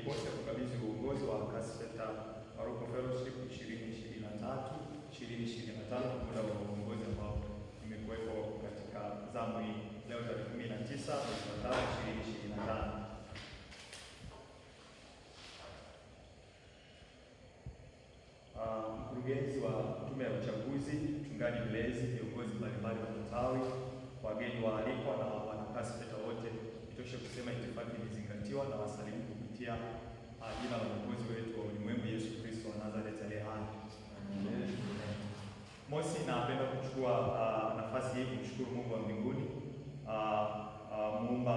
ripoti ya kukabidhi uongozi wa Kasfeta Maruko Fellowship 2023-2025 kwa muda wa uongozi ambao nimekuwepo katika zamu hii leo tarehe 19 mwezi wa 5 2025. Mkurugenzi wa Tume ya Uchaguzi, mchungaji mlezi, viongozi mbalimbali wa matawi, wageni waalikwa na wanakasfeta wote, itoshe kusema itifaki imezingatiwa na wasalimu kupitia jina la Mwokozi wetu wa ulimwengu Yesu Kristo wa Nazareti aliye hai. Mosi, napenda kuchukua nafasi hii kumshukuru Mungu wa mbinguni, muumba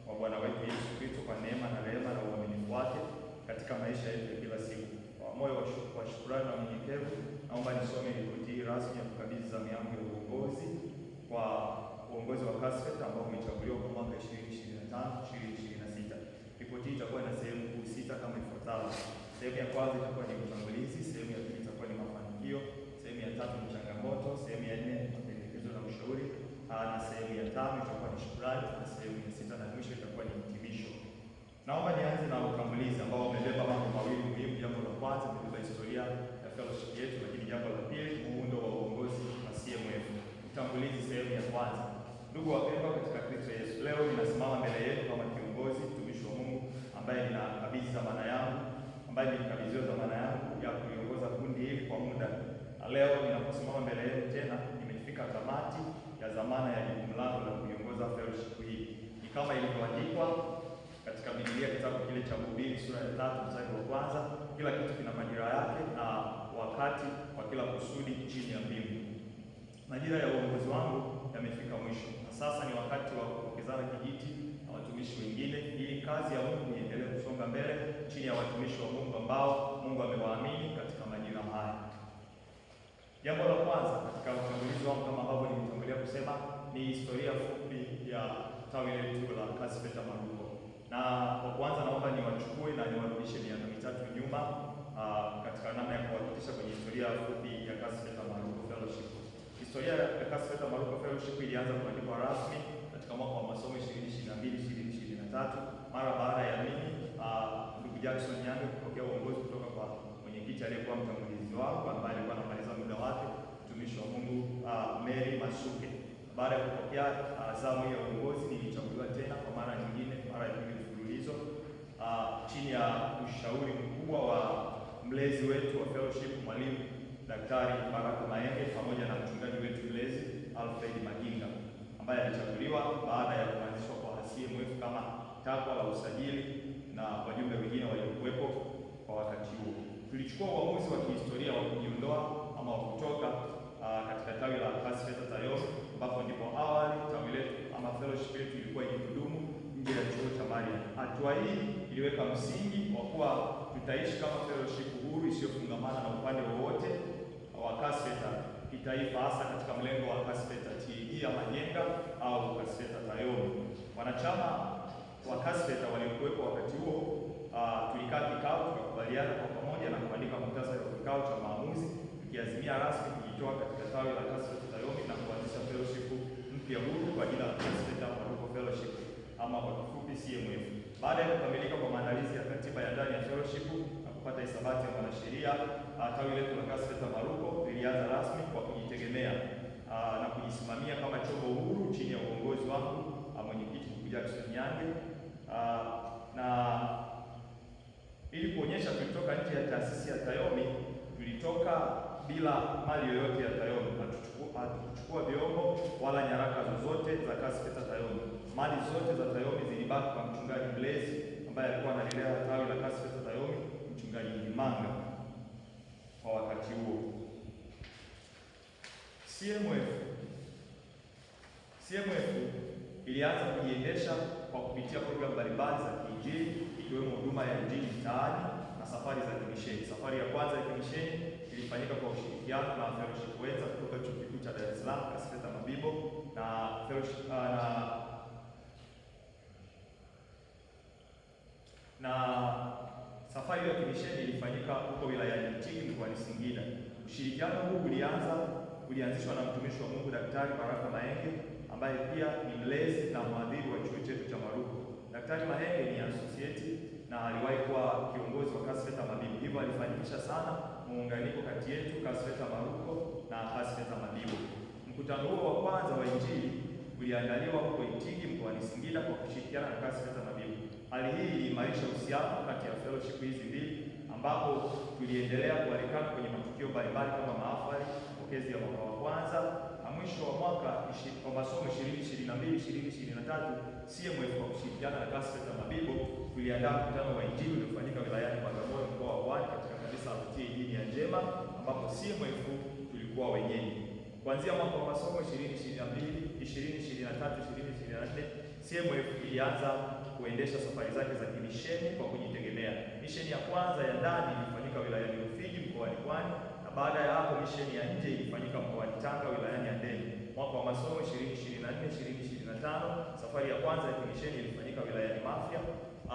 wa Bwana wetu Yesu Kristo kwa neema na rehema na uaminifu wake katika maisha yetu ya kila siku. Moyo wa shukrani na unyenyekevu, naomba nisome ripoti hii rasmi ya kukabidhi zamu yangu ya uongozi kwa uongozi wa Kasfeta ambao umechaguliwa kwa mwaka 2025-2026. Ripoti hii itakuwa na sehemu kuu 6 kama ifuatavyo. Sehemu ya kwanza itakuwa ni utangulizi, sehemu ya pili itakuwa ni mafanikio, sehemu ya tatu ni changamoto, sehemu ya 4 mapendekezo na ushauri, na sehemu ya 5 itakuwa ni shukrani, na sehemu ya 6 na mwisho itakuwa ni hitimisho. Naomba nianze na utangulizi ambao umebeba mambo mawili muhimu. Jambo la kwanza umebeba historia ya fellowship yetu, lakini jambo la pili muundo wa uongozi wa CMF. Utangulizi, sehemu ya kwanza. Ndugu wapendwa katika Kristo Yesu, leo ninasimama mbele yenu kama kiongozi, mtumishi wa Mungu ambaye ninakabidhi dhamana yangu, ambaye nilikabidhiwa dhamana yangu ya kuiongoza kundi hili kwa muda. Leo ninaposimama mbele yenu tena, nimefika tamati ya dhamana ya jukumu langu la kuiongoza fellowship hii. Ni kama ilivyoandikwa katika Biblia, kitabu kile cha Mhubiri sura ya 3 mstari wa kwanza, kila kitu kina majira yake na wakati kwa kila kusudi chini ya mbingu. Majira ya uongozi wangu yamefika mwisho, na sasa ni wakati wa kupokezana kijiti na watumishi wengine, ili kazi ya Mungu iendelee kusonga mbele chini ya watumishi wa Mungu ambao Mungu amewaamini katika majira haya. Jambo la kwanza katika utangulizi wangu, kama ambavyo nimetangulia kusema, ni historia fupi ya tawi letu la Kasfeta Maruko. Na kwa kwanza naomba niwachukue na niwarudishe miaka mitatu nyuma katika namna ya kuwakilisha kwenye historia fupi ya Kasfeta Maruko Fellowship. Historia ya Kasfeta Maruko Fellowship ilianza kuandikwa rasmi katika mwaka wa masomo 2022-2023 mara baada ya mimi ndugu Jackson Nyange kupokea uongozi kutoka kwa mwenyekiti aliyekuwa mtangulizi wangu ambaye alikuwa anamaliza muda wake, mtumishi wa Mungu Mary Masuke. Baada ya kupokea zamu ya uongozi, nilichaguliwa tena kwa mara nyingine, mara ya pili mfululizo, chini ya ushauri mkubwa wa mlezi wetu wa fellowship, mwalimu Daktari Baraka Maenge, pamoja na mchungaji wetu mlezi Alfred Maginga, ambaye alichaguliwa baada ya kuanzishwa kwa CMF kama takwa la usajili na wajumbe wengine waliokuwepo kwa wakati huo. Tulichukua uamuzi wa kihistoria wa kujiondoa ama wa kutoka katika tawi la Kasfeta Tayomi, ambapo ndipo awali tawi letu ama fellowship yetu ilikuwa ikihudumu nje ya chuo cha Maria. Hatua hii iliweka msingi wa kuwa tutaishi kama fellowship huru isiyofungamana na upande wowote wa Kasfeta kitaifa, hasa katika mlengo wa Kasfeta TAG ama Nyenga au Kasfeta Tayomi. Wanachama wa Kasfeta waliokuwepo wakati huo tulikaa kikao, tukakubaliana kwa pamoja na kuandika muhtasari wa kikao cha maamuzi, tukiazimia rasmi kujitoa katika tawi la Kasfeta Tayomi na kuanzisha fellowship mpya huru kwa jina la Kasfeta Maruko Fellowship ama kwa kifupi CMF. Baada ya kukamilika kwa maandalizi ya katiba ya ndani ya fellowship na kupata hisabati ya mwanasheria, tawi letu la Kasfeta Maruko lilianza rasmi kwa kujitegemea na kujisimamia kama chombo huru chini ya uongozi wangu mwenyekiti ndugu Jackson Nyange, na ili kuonyesha tulitoka nje ya taasisi ya Tayomi, tulitoka bila mali yoyote ya Tayomi. Hatukuchukua vyombo wala nyaraka zozote za Kasfeta Tayomi. Mali zote za Tayomi zilibaki kwa mchungaji mlezi ambaye alikuwa analilea tawi la Kasfeta Tayomi, mchungaji Manga kwa wakati huo. CMF ilianza kujiendesha kwa kupitia programu mbalimbali za kiinjili, ikiwemo huduma ya injili mtaani na safari za kimisheni. Safari ya kwanza ya kimisheni ilifanyika kwa ushirikiano na fellowship wenza kutoka Chuo Kikuu cha Dar es Salaam, Kasfeta Mabibo, na fellowship na safari ya kimisheni ilifanyika huko wilayani Mtigi mkoani Singida. Ushirikiano huu ulianzishwa na mtumishi wa Mungu Daktari Baraka Maenge ambaye pia ni mlezi na mwadhiri wa chuo chetu cha Maruko. Daktari Mahenge ni associate na aliwahi kuwa kiongozi wa Kasfeta Mabibo, hivyo alifanikisha sana muunganiko kati yetu Kasfeta Maruko na Kasfeta Mabibo. Mkutano huo wa kwanza wa Injili uliandaliwa huko Itigi mkoani Singida kwa kushirikiana na Kasfeta Mabibo. Hali hii iliimarisha uhusiano kati ya fellowship hizi mbili, ambapo tuliendelea kualikana kwenye matukio mbalimbali kama mahafali, mapokezi ya mwaka wa kwanza, na mwisho wa mwaka wa masomo 2022-2023 CMF kwa kushirikiana na Kasfeta Mabibo tuliandaa mkutano wa Injili uliofanyika wilayani Bagamoyo mkoa wa Pwani katika kanisa la Dini ya Njema, ambapo CMF tulikuwa wenyeji. Kuanzia mwaka wa masomo 2022-2023-2024 CMF ilianza kuendesha safari zake za kimisheni kwa kujitegemea. Misheni ya kwanza ya ndani ilifanyika wilayani Rufiji mkoani Pwani, na baada ya hapo misheni ya nje ilifanyika mkoani Tanga wilayani Handeni. Mwaka wa masomo 2024-2025 safari ya kwanza ya kimisheni ilifanyika wilayani Mafia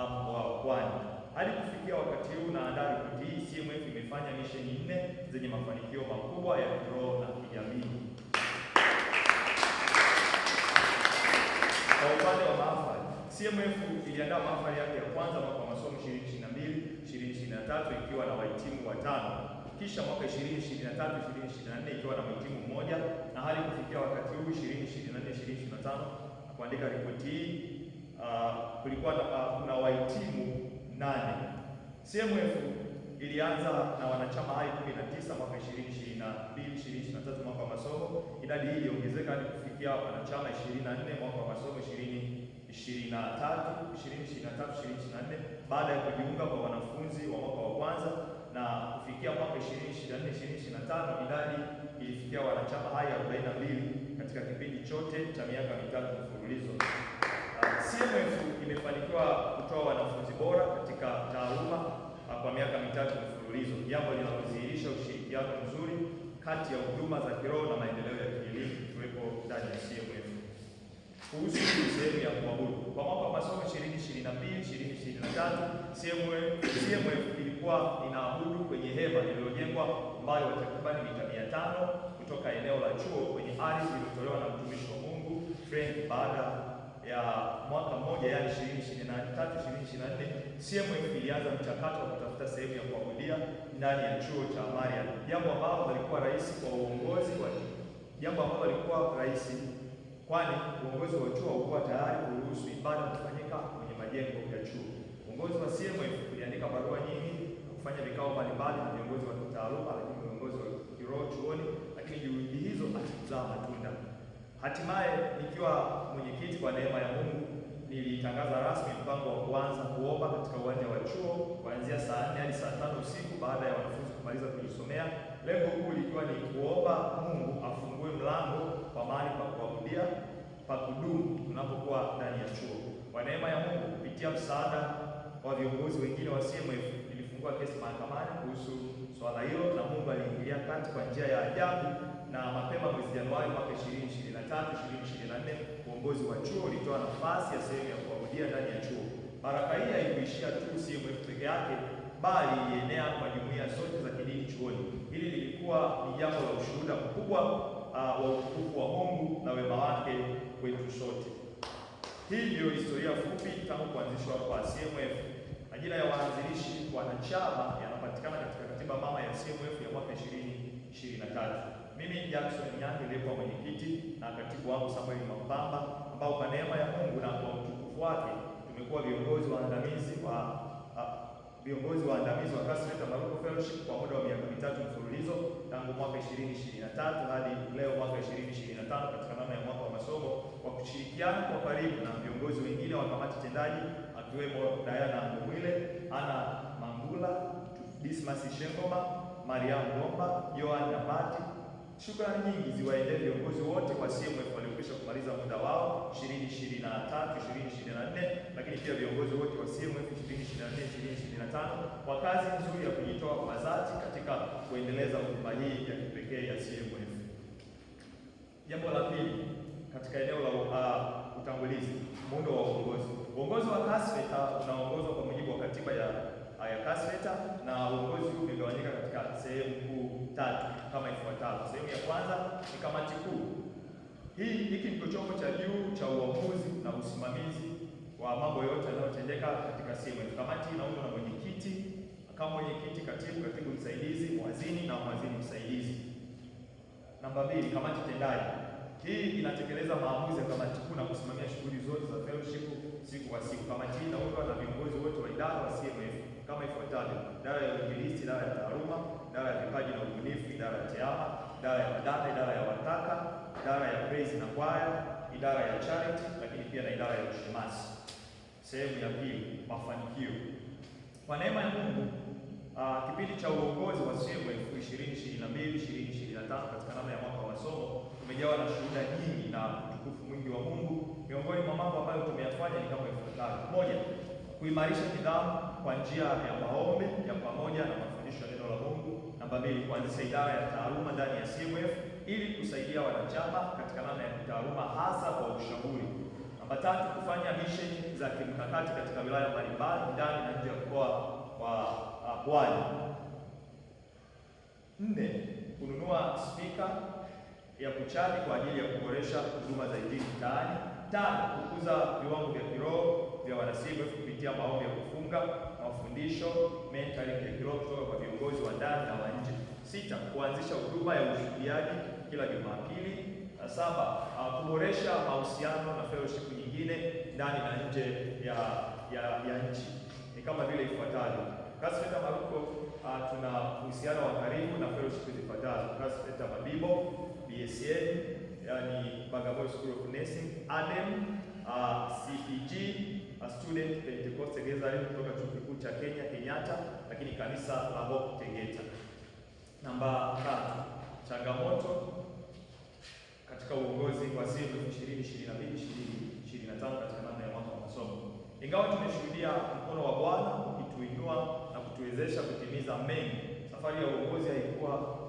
mkoa wa Pwani. Hadi kufikia wakati huu na andaa ripoti hii, CMF imefanya misheni 4 zenye mafanikio makubwa ya kiroho na kijamii. Kwa upande wa mahafali, CMF iliandaa mahafali yake ya kwanza mwaka wa masomo 2022-2023 ikiwa na wahitimu 5. Kisha mwaka 2023-2024 ikiwa na mhitimu 1, na hadi kufikia wakati huu 2024-2025 kuandika ripoti hii kulikuwa na wahitimu 8. CMF ilianza na wanachama hai 19 mwaka 2022-2023 mwaka wa masomo. Idadi hii iliongezeka hadi kufikia wanachama 24 mwaka wa masomo 2023-2024 baada ya kujiunga kwa wanafunzi wa mwaka wa kwanza, na kufikia mwaka 2024-2025 idadi ilifikia wanachama hai 42 katika kipindi chote cha miaka 3 mfululizo. CMF imefanikiwa kutoa wanafunzi bora katika taaluma kwa miaka 3 mfululizo, jambo linalodhihirisha ushirikiano mzuri kati ya huduma za kiroho na maendeleo ya kielimu ikiwepo ndani ya CMF. Kuhusu sehemu ya kuabudu, kwa mwaka wa masomo 2022-2023 CMF ilikuwa inaabudu kwenye hema lililojengwa umbali wa takribani mita 500 kutoka eneo la chuo kwenye ardhi iliyotolewa na mtumishi wa Mungu Frank. Baada ya mwaka mmoja, yani 2023-2024, CMF ilianza mchakato wa kutafuta sehemu ya kuabudia ndani ya chuo cha Mariam, jambo ambalo halikuwa rahisi kwa uongozi kwani uongozi wa chuo haukuwa tayari kuruhusu ibada kufanyika kwenye majengo ya chuo. Uongozi wa CMF uliandika barua nyingi, kufanya vikao mbalimbali na viongozi wa kitaaluma, lakini viongozi wa kiroho chuoni, lakini juhudi hizo hazikuzaa matunda. Hatimaye nikiwa mwenyekiti kwa neema ya Mungu nilitangaza rasmi mpango wa kuanza kuomba katika uwanja wa chuo kuanzia saa 4 hadi saa 5 usiku baada ya wanafunzi kumaliza kujisomea. Lengo kuu likiwa ni kuomba Mungu afungue mlango wa mahali pa kuabudia pa kudumu tunapokuwa ndani ya chuo. Kwa neema ya Mungu, kupitia msaada wa viongozi wengine wa CMF, nilifungua kesi mahakamani kuhusu swala hilo, na Mungu aliingilia kati kwa njia ya ajabu, na mapema mwezi Januari mwaka 2023-2024 uongozi wa chuo ulitoa nafasi ya sehemu ya kuabudia ndani ya chuo. Baraka hii haikuishia tu CMF peke yake, bali ilienea kwa jumuiya zote za kidini chuoni. Hili lilikuwa ni jambo la ushuhuda mkubwa wa utukufu wa Mungu na wema wake kwetu sote. Hii ndio historia fupi tangu kuanzishwa kwa CMF. Majina ya waanzilishi wanachama yanapatikana katika katiba mama ya CMF ya mwaka 2023. Mimi Jackson Nyange nilikuwa mwenyekiti na katibu wangu Samuel Mapamba, ambao kwa neema ya Mungu na kwa utukufu wake tumekuwa viongozi waandamizi wa Kasfeta Maruko Fellowship kwa muda wa miaka 3 mfululizo tangu mwaka 2023 hadi leo mwaka 2025 katika namna ya mwaka wa masomo, kwa kushirikiana kwa karibu na viongozi wengine wa kamati tendaji akiwemo Diana Mwile, Ana Mangula, Dismas Shengoma, Mariam Gomba, Joan Nabati. Shukrani nyingi ziwaendee viongozi wote wa CMF waliokwisha kumaliza muda wao 2023-2024, lakini pia viongozi wote wa CMF 2024-2025 kwa kazi nzuri ya kujitoa kwa dhati katika kuendeleza huduma hii ya kipekee ya CMF. Jambo la pili, katika eneo la utangulizi, muundo wa uongozi. Uongozi wa Kasfeta unaongozwa kwa mujibu wa katiba ya Kasfeta, na uongozi huu umegawanyika katika sehemu kuu 3 kama ifuatavyo. Sehemu ya kwanza ni kamati kuu. Hiki ndio chombo cha juu cha uamuzi na usimamizi wa mambo yote yanayotendeka zinazotendeka katika CMF. Kamati inaundwa na mwenyekiti, kama mwenyekiti, katibu, katibu msaidizi, mwadhini na mwadhini msaidizi. Namba 2, kamati tendaji. Hii inatekeleza maamuzi ya kamati kuu na kusimamia shughuli zote za fellowship siku kwa siku. Kamati hii inaundwa na viongozi wote wa idara wa CMF kama ifuatavyo: idara ya uinjilisti, idara ya taaluma, idara ya vipaji na ubunifu, idara ya tehama, idara ya wadada, idara ya wataka, idara ya praise na kwaya, idara ya charity, lakini pia na idara ya ushemasi. Sehemu ya pili, mafanikio. Kwa neema ya Mungu, kipindi cha uongozi wa CMF 2022-2025 katika namna ya mwaka wa masomo tumejawa na shuhuda nyingi na utukufu mwingi wa Mungu. Miongoni mwa mambo ambayo tumeyafanya ni kama ifuatavyo: moja, kuimarisha nidhamu kwa njia ya maombi ya pamoja na mafundisho ya neno la Mungu. Namba 2, kuanzisha idara ya taaluma ndani ya CMF ili kusaidia wanachama katika namna ya kitaaluma hasa kwa ushauri. Namba 3, kufanya misheni za kimkakati katika wilaya mbalimbali ndani na nje ya mkoa wa Pwani. 4, kununua spika ya kuchaji kwa ajili ya kuboresha huduma za injili mtaani. 5, kukuza viwango vya kiroho vya wana-CMF kupitia maombi ya kufunga, mafundisho, mentoring ya kiroho kutoka kwa viongozi wa ndani na wa nje. 6, kuanzisha huduma ya ushuhudiaji kila Jumapili. 7, kuboresha mahusiano na fellowship nyingine ndani na nje ya nchi. Ni kama vile ifuatavyo: Kasfeta Maruko, tuna uhusiano wa karibu na fellowship zifuatazo: Kasfeta Mabibo, BSN, yani Bagamoyo School of Nursing, ADEM, CPG, Student Pentecostal Gathering kutoka Chuo Kikuu cha Kenya Kenyatta, lakini kanisa la Hope Tegeta. Namba 3, changamoto katika uongozi wa CMF 2022-2025 katika namna ya mwaka wa masomo. Ingawa tumeshuhudia mkono wa Bwana ukituinua na kutuwezesha kutimiza mengi, safari ya uongozi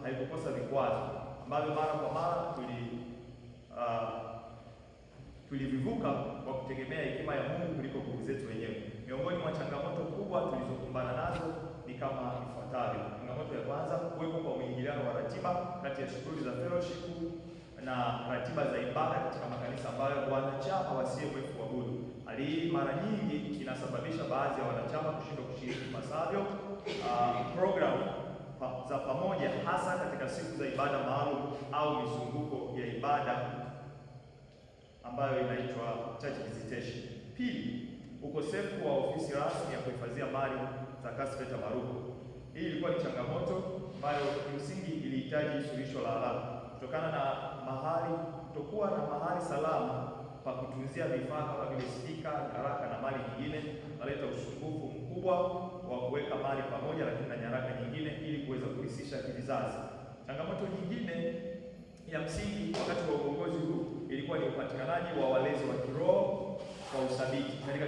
haikukosa vikwazo ambavyo mara kwa mara tulivivuka kwa kutegemea hekima ya Mungu kuliko nguvu zetu wenyewe. Miongoni mwa changamoto kubwa tulizokumbana nazo ni kama ifuatavyo. Changamoto ya kwanza, kuwepo kwa mwingiliano wa ratiba kati ya shughuli za fellowship na ratiba za ibada katika makanisa ambayo wanachama wa CMF huabudu. Hali hii mara nyingi inasababisha baadhi ya wanachama kushindwa kushiriki ipasavyo programu za pamoja, hasa katika siku za ibada maalum au mizunguko ya ibada ambayo inaitwa church visitation. Pili, ukosefu wa ofisi rasmi ya kuhifadhia mali za Kasfeta Maruko. Hii ilikuwa ni changamoto ambayo kimsingi ilihitaji suluhisho la haraka kutokana na kutokuwa na mahali salama pa kutunzia vifaa kama vile spika, nyaraka na mali nyingine. Naleta usumbufu mkubwa wa kuweka mali pamoja, lakini na nyaraka nyingine ili kuweza kurisisha kizazi. Changamoto nyingine ya msingi wakati wa uongozi huu ilikuwa ni upatikanaji wa walezi wa kiroho kwa uthabiti. Katika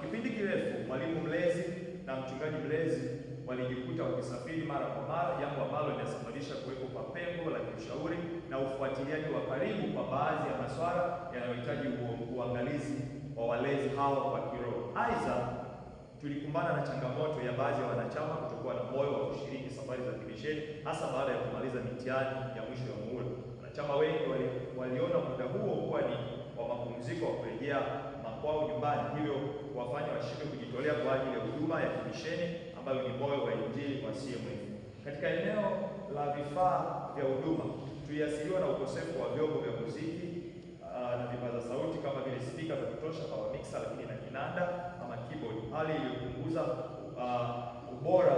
kipindi kirefu, mwalimu mlezi na mchungaji mlezi walijikuta wakisafiri mara kwa mara, jambo ambalo linasababisha kuwepo kwa pengo la kiushauri na ufuatiliaji wa karibu kwa baadhi ya masuala yanayohitaji uangalizi wa walezi hao wa kiroho. Aidha, tulikumbana na changamoto ya baadhi ya wanachama kutokuwa na moyo wa kushiriki safari za kimisheni, hasa baada ya kumaliza mitihani ya mwisho ya muhula. Wanachama wengi waliona muda huo kuwa ni wa mapumziko wa kurejea makwao nyumbani, hivyo kuwafanya washindwe kujitolea kwa ajili ya huduma ya kimisheni ambayo ni moyo wa injili wa CMF. Katika eneo la vifaa vya huduma, tuliathiriwa na ukosefu wa vyombo vya muziki na vipaza sauti kama vile spika za kutosha, power mixer, lakini na kinanda ama keyboard, hali iliyopunguza ubora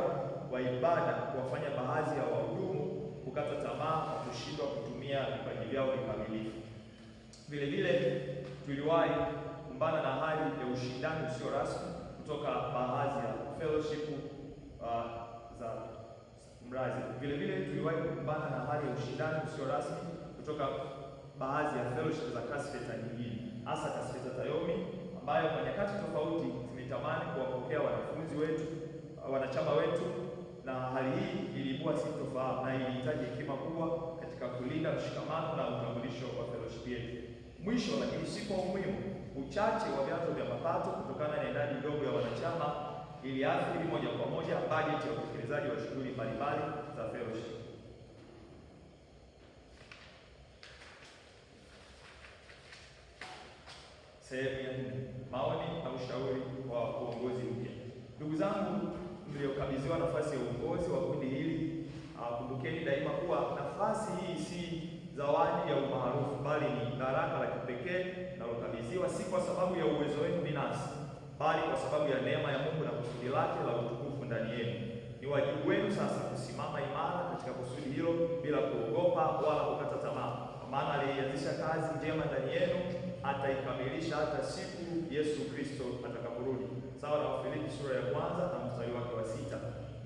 wa ibada, kuwafanya baadhi ya wahudumu kukata tamaa na kushindwa kutumia vipaji vyao kikamilifu. Vile vile tuliwahi kukumbana na hali ya ushindani usio rasmi kutoka baadhi ya fellowship za mrazi. Vile vile tuliwahi kukumbana na hali ya ushindani usio rasmi kutoka baadhi ya fellowship za Kasfeta nyingine, hasa Kasfeta Tayomi ambayo kwa nyakati tofauti zimetamani kuwapokea wanachama wetu, na hali hii iliibua sintofahamu na ilihitaji hekima kubwa katika kulinda mshikamano na utambulisho wa fellowship yetu. Mwisho lakini si kwa umuhimu, uchache wa vyanzo vya mapato kutokana na idadi ndogo ya wanachama iliathiri moja kwa moja bajeti ya utekelezaji wa shughuli mbalimbali za fellowship. Sehemu ya 4, maoni na ushauri wa uongozi mpya. Ndugu zangu mliokabidhiwa nafasi ya uongozi wa kundi hili, kumbukeni daima kuwa nafasi hii si zawadi ya umaarufu, bali ni baraka la kipekee linalokabidhiwa si kwa sababu ya uwezo wenu binafsi, bali kwa sababu ya neema ya Mungu na kusudi lake la utukufu ndani yenu. Ni wajibu wenu sasa kusimama imara katika kusudi hilo bila kuogopa wala kukata tamaa, kwa maana aliyeanzisha kazi njema ndani yenu ataikamilisha hata siku Yesu Kristo atakaporudi. Sawa na Wafilipi sura ya 1 na mstari wake wa 6.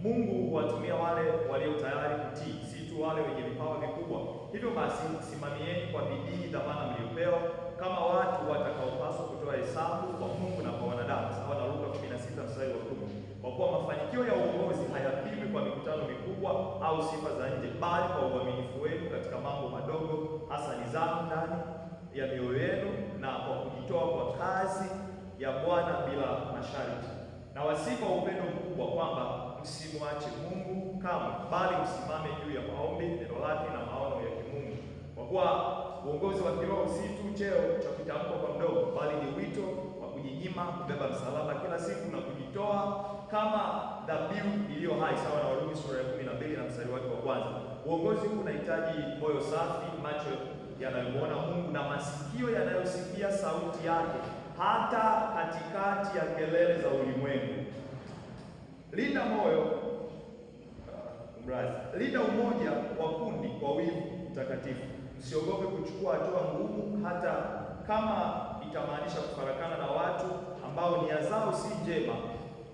Mungu huwatumia wale walio tayari kutii, si tu wale wenye vipawa vikubwa. Hivyo basi, simamieni kwa bidii dhamana mliopewa kama watu watakaopaswa kutoa hesabu kwa Mungu na kwa wanadamu. Sawa na Luka 16 mstari wa 10. Kwa kuwa mafanikio ya uongozi hayapimwi kwa mikutano mikubwa au sifa za nje, bali kwa uaminifu wenu katika mambo madogo, hasa nidhamu ndani ya mioyo yenu na kwa kujitoa kwa kazi ya Bwana bila masharti. Na wasifu wa upendo mkubwa kwamba msimwache Mungu kamwe, bali msimame juu ya maombi, neno lake na maono ya kimungu. Kwa kuwa uongozi wa kiroho si tu cheo cha kutamkwa kwa mdomo, bali ni wito wa kujinyima, kubeba msalaba kila siku na kujitoa kama dhabihu iliyo hai. Sawa na Warumi sura ya 12 na mstari wake wa 1. Uongozi huu unahitaji moyo safi, macho yanayomuona Mungu na masikio yanayosikia sauti yake hata katikati ya kelele za ulimwengu. Linda moyo, linda umoja wa kundi kwa wivu mtakatifu. Msiogope kuchukua hatua ngumu, hata kama itamaanisha kufarakana na watu ambao nia zao si njema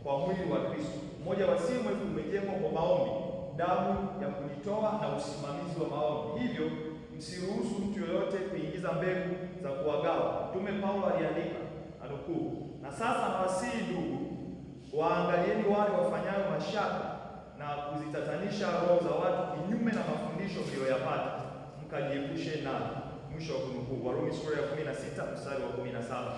kwa mwili wa Kristo. Mmoja wa simu umejengwa kwa maombi, damu ya kujitoa na usimamizi wa maombi. Hivyo msiruhusu mtu yoyote kuingiza mbegu za kuwagawa. Mtume Paulo aliandika, anukuu, na sasa nawasihi ndugu, waangalieni wale wafanyayo mashaka na kuzitatanisha roho za watu kinyume na mafundisho mliyoyapata, mkajiepushe nayo. Mwisho wa kunukuu. Warumi sura ya 16 mstari wa 17.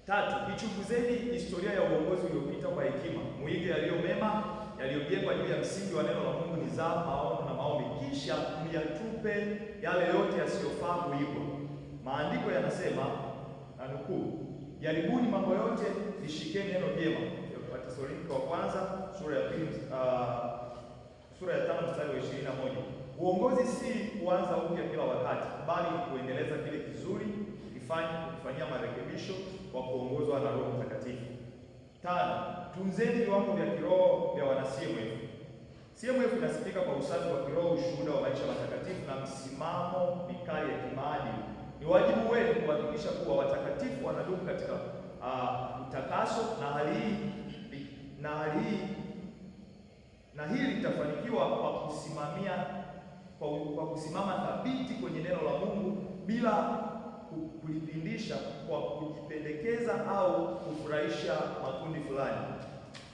3. Ichunguzeni historia ya uongozi uliopita kwa hekima, muige yaliyo mema, yaliyojengwa juu ya msingi wa neno la Mungu, nidhamu, maono na maombi, kisha myatupe yale yote yasiyofaa kuigwa. Maandiko yanasema, anukuu, jaribuni mambo yote, lishikeni neno jema. Wathesalonike wa kwanza sura ya 5 mstari wa 21. Uongozi si kuanza upya kila wakati, bali kuendeleza kile kizuri, kufanyia marekebisho kwa kuongozwa na Roho Mtakatifu. 5. Tunzeni viwango vya kiroho vya wana CMF. CMF inasifika kwa usafi wa kiroho, ushuhuda wa maisha matakatifu na msimamo mikali ya kimaadili. Ni wajibu wenu kuhakikisha kuwa watakatifu wanadumu katika utakaso, na hili litafanikiwa kwa kusimama thabiti kwenye neno la Mungu bila kulipindisha kwa kujipendekeza au kufurahisha makundi fulani.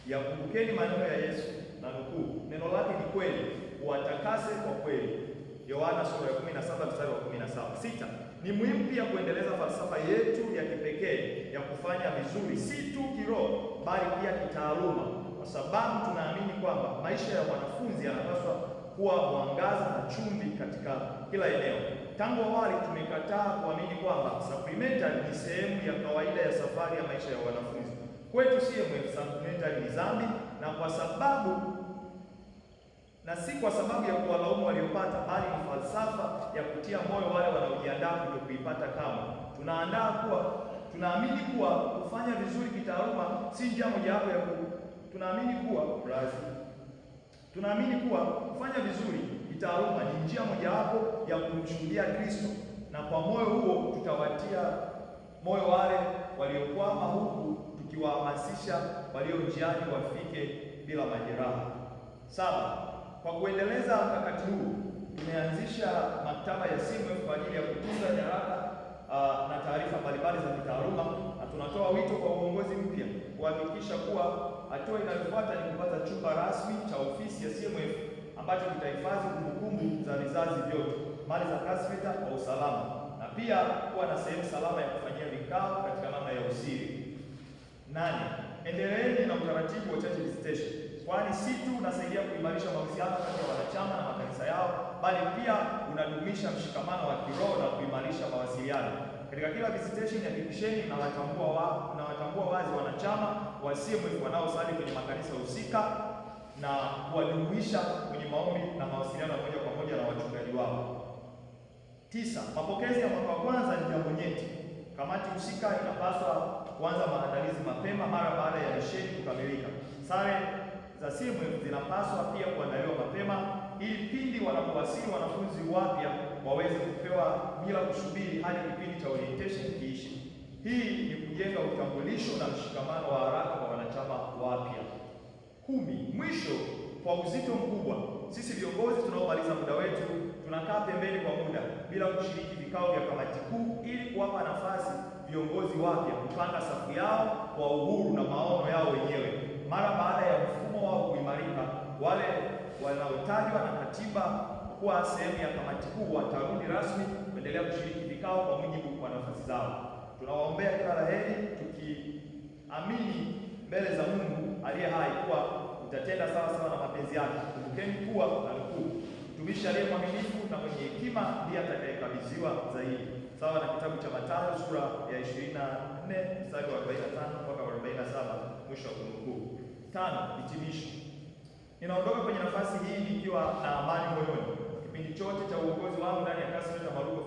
Yakumbukeni maneno ya Yesu, na nukuu, neno lake ni kweli, watakase kwa kweli. Yohana sura ya 17 mstari wa 17. 6. Ni muhimu pia kuendeleza falsafa yetu ya kipekee ya kufanya vizuri, si tu kiroho bali pia kitaaluma, kwa sababu tunaamini kwamba maisha ya mwanafunzi yanapaswa kuwa mwangaza na chumvi katika kila eneo. Tangu awali tumekataa kuamini kwamba supplementary ni sehemu ya kawaida ya safari ya maisha ya wanafunzi. Kwetu CMF supplementary ni dhambi, na si kwa sababu ya kuwalaumu waliopata, bali ni falsafa ya kutia moyo wale wanaojiandaa kutokuipata kamwe. Tunaamini kuwa kufanya vizuri kitaaluma si njia mojawapo ya Tunaamini kuwa kufanya vizuri kitaaluma ni njia mojawapo ya kumshuhudia Kristo, na kwa moyo huo tutawatia moyo wale waliokwama, huku tukiwahamasisha walio njiani wafike bila majeraha. 7. Kwa kuendeleza mkakati huu, tumeanzisha maktaba ya CMF kwa ajili ya kutunza nyaraka na taarifa mbalimbali za kitaaluma, na tunatoa wito kwa uongozi mpya kuhakikisha kuwa hatua inayofuata ni kupata chumba rasmi cha ofisi ya CMF ambacho kitahifadhi kumbukumbu za vizazi vyote, mali za kasfeta kwa usalama, na pia kuwa na sehemu salama ya kufanyia vikao katika namna ya usiri. 8. Endeleeni na utaratibu wa church visitation, kwani si tu unasaidia kuimarisha mahusiano kati ya wanachama na makanisa yao, bali pia unadumisha mshikamano wa kiroho na kuimarisha mawasiliano. Katika kila visitation hakikisheni mnawatambua wazi wanachama wa CMF wanaosali kwenye makanisa husika na kuwajumuisha kwenye maombi na mawasiliano moja kwa moja na wachungaji wao. 9. Mapokezi ya mwaka wa kwanza ni jambo nyeti. Kamati husika inapaswa kuanza maandalizi mapema mara baada ya misheni kukamilika. Sare za CMF zinapaswa pia kuandaliwa mapema ili pindi wanapowasili wanafunzi wapya waweze kupewa bila kusubiri hadi kipindi cha orientation kiishe. Hii ni kujenga utambulisho na mshikamano wa haraka kwa wanachama wapya. 10. Mwisho, kwa uzito mkubwa, sisi viongozi tunaomaliza muda wetu tunakaa pembeni kwa muda bila kushiriki vikao vya kamati kuu ili kuwapa nafasi viongozi wapya kupanga safu yao kwa uhuru na maono yao wenyewe. Mara baada ya mfumo wao kuimarika, wale wanaotajwa na katiba kuwa sehemu ya kamati kuu watarudi rasmi kuendelea kushiriki vikao kwa mujibu wa nafasi zao. Tunawaombea kila la heri, tukiamini mbele za Mungu aliye hai kuwa utatenda sawa sawa na mapenzi yake. Kumbukeni kuwa na nukuu, mtumishi aliye mwaminifu na mwenye hekima ndiye atakayekabidhiwa zaidi, sawa na kitabu cha Mathayo sura ya 24 mstari wa 45 mpaka 47, mwisho wa kunukuu. 5. Hitimisho. Ninaondoka kwenye nafasi hii nikiwa na amani moyoni. Kipindi chote cha uongozi wangu ndani ya Kasri na Maruko